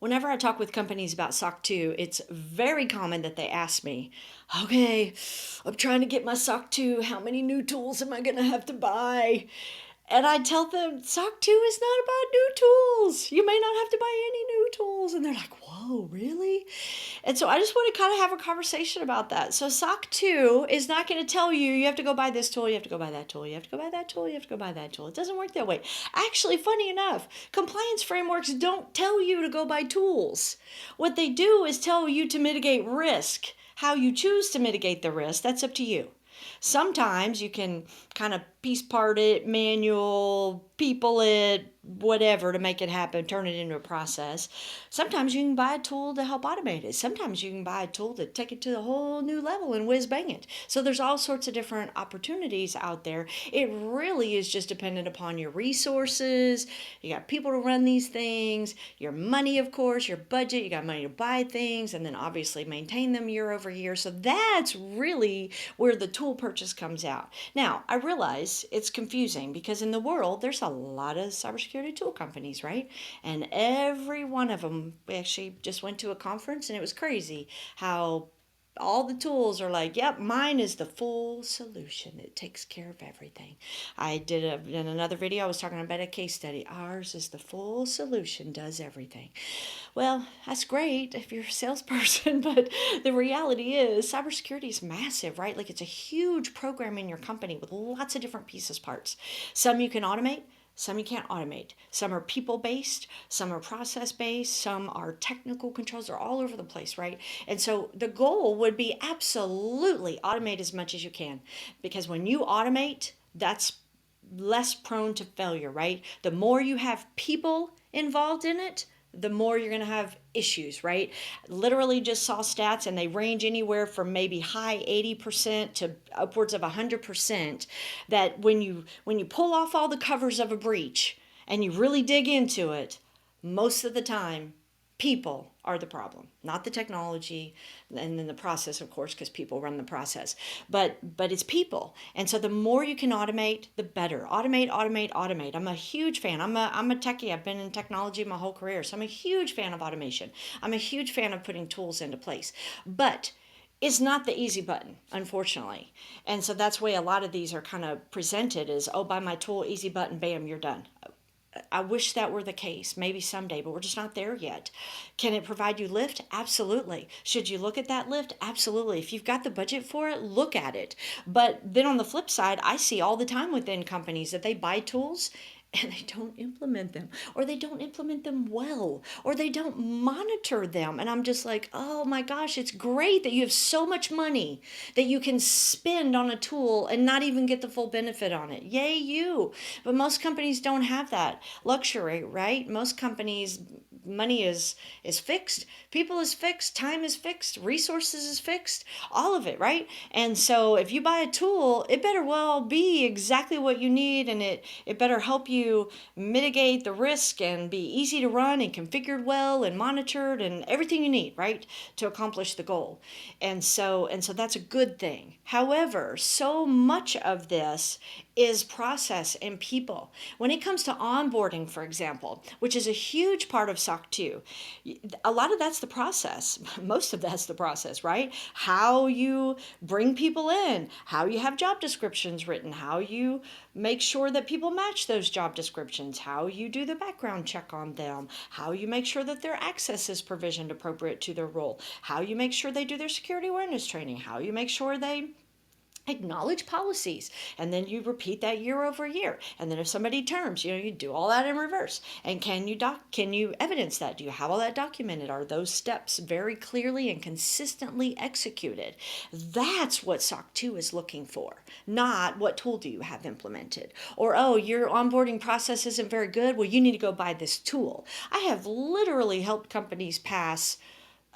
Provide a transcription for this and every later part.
Whenever I talk with companies about SOC 2, it's very common that they ask me, okay, I'm trying to get my SOC 2. How many new tools am I going to have to buy? And I tell them, SOC 2 is not about new tools. You may not have to buy any new tools. And they're like, whoa, really? And so I just want to kind of have a conversation about that. So SOC 2 is not going to tell you, you have to go buy this tool, you have to go buy that tool, you have to go buy that tool, you have to go buy that tool. It doesn't work that way. Actually, funny enough, compliance frameworks don't tell you to go buy tools. What they do is tell you to mitigate risk. How you choose to mitigate the risk, that's up to you. Sometimes you can kind of piece part it, manual, people it, whatever to make it happen, turn it into a process. Sometimes you can buy a tool to help automate it. Sometimes you can buy a tool to take it to a whole new level and whiz bang it. So there's all sorts of different opportunities out there. It really is just dependent upon your resources. You got people to run these things, your money, of course, your budget, you got money to buy things, and then obviously maintain them year over year. So that's really where the tool purchase comes out. Now, I realize it's confusing because in the world, there's a lot of cybersecurity tool companies, right? And every one of them, we actually just went to a conference and it was crazy how all the tools are like, yep, mine is the full solution. It takes care of everything. In another video, I was talking about a case study. Ours is the full solution, does everything. Well, that's great if you're a salesperson, but the reality is cybersecurity is massive, right? Like it's a huge program in your company with lots of different pieces, parts. Some you can automate, some you can't automate. Some are people based, some are process based, some are technical controls. They're all over the place, right? And so the goal would be absolutely automate as much as you can, because when you automate, that's less prone to failure, right? The more you have people involved in it, the more you're going to have issues, right? Literally just saw stats and they range anywhere from maybe high 80% to upwards of 100%, that when you pull off all the covers of a breach and you really dig into it, most of the time people are the problem, not the technology and then the process, of course, because people run the process, but it's people. And so the more you can automate, the better. Automate, automate, automate. I'm a huge fan. I'm a techie. I've been in technology my whole career, so I'm a huge fan of automation. I'm a huge fan of putting tools into place, but it's not the easy button, unfortunately. And so that's why a lot of these are kind of presented as, oh, buy my tool, easy button, bam, you're done. I wish that were the case, maybe someday, but we're just not there yet. Can it provide you lift? Absolutely. Should you look at that lift? Absolutely. If you've got the budget for it, look at it. But then on the flip side, I see all the time within companies that they buy tools and they don't implement them, or they don't implement them well, or they don't monitor them. And I'm just like, oh my gosh, it's great that you have so much money that you can spend on a tool and not even get the full benefit on it. Yay, you. But most companies don't have that luxury, right? Most companies, money is fixed, people is fixed, time is fixed, resources is fixed, all of it, right? And so if you buy a tool, it better well be exactly what you need, and it better help you mitigate the risk and be easy to run and configured well and monitored and everything you need, right, to accomplish the goal. And so that's a good thing. However, so much of this is process and people. When it comes to onboarding, for example, which is a huge part of SOC 2, a lot of that's the process. Most of that's the process, right? How you bring people in, how you have job descriptions written, how you make sure that people match those job descriptions, how you do the background check on them, how you make sure that their access is provisioned appropriate to their role, how you make sure they do their security awareness training, how you make sure they acknowledge policies, and then you repeat that year over year. And then if somebody terms, you do all that in reverse. And can you evidence that? Do you have all that documented? Are those steps very clearly and consistently executed? That's what SOC 2 is looking for, not what tool do you have implemented, or oh, your onboarding process isn't very good, well, you need to go buy this tool. I have literally helped companies pass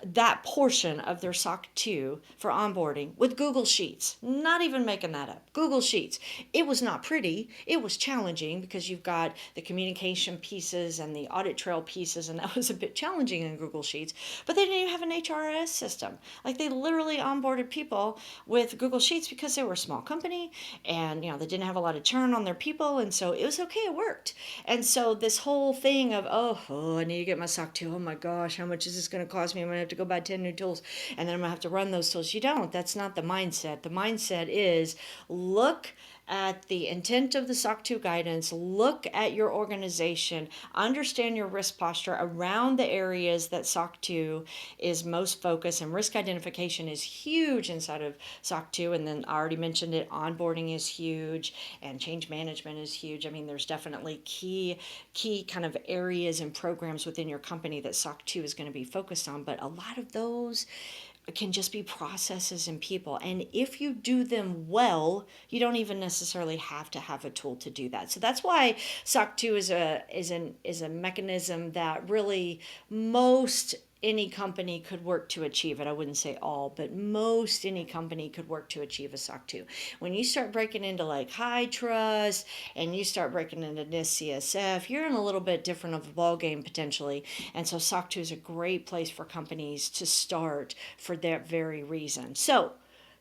that portion of their SOC 2 for onboarding with Google Sheets. Not even making that up. Google Sheets. It was not pretty. It was challenging because you've got the communication pieces and the audit trail pieces, and that was a bit challenging in Google Sheets. But they didn't even have an HRS system. Like, they literally onboarded people with Google Sheets because they were a small company, and they didn't have a lot of churn on their people, and so it was okay. It worked. And so this whole thing of I need to get my SOC 2. Oh my gosh, how much is this going to cost me? I'm going to have to go buy 10 new tools, and then I'm going to have to run those tools. You don't. That's not the mindset. The mindset is look at the intent of the SOC 2 guidance, look at your organization, understand your risk posture around the areas that SOC 2 is most focused, and risk identification is huge inside of SOC 2. And then I already mentioned it, onboarding is huge, and change management is huge. I mean, there's definitely key kind of areas and programs within your company that SOC 2 is going to be focused on, but a lot of those can just be processes and people. And if you do them well, you don't even necessarily have to have a tool to do that. So that's why SOC 2 is a mechanism that really most any company could work to achieve it. I wouldn't say all, but most any company could work to achieve a SOC 2. When you start breaking into like high trust and you start breaking into NIST CSF, you're in a little bit different of a ball game potentially. And so SOC 2 is a great place for companies to start for that very reason. So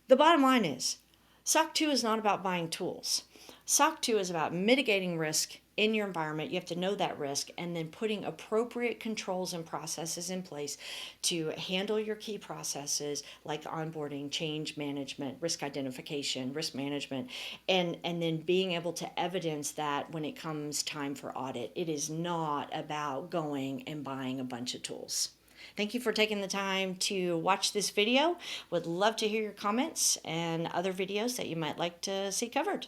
the bottom line is SOC 2 is not about buying tools. SOC 2 is about mitigating risk in your environment. You have to know that risk and then putting appropriate controls and processes in place to handle your key processes like onboarding, change management, risk identification, risk management, and then being able to evidence that when it comes time for audit. It is not about going and buying a bunch of tools. Thank you for taking the time to watch this video. Would love to hear your comments and other videos that you might like to see covered.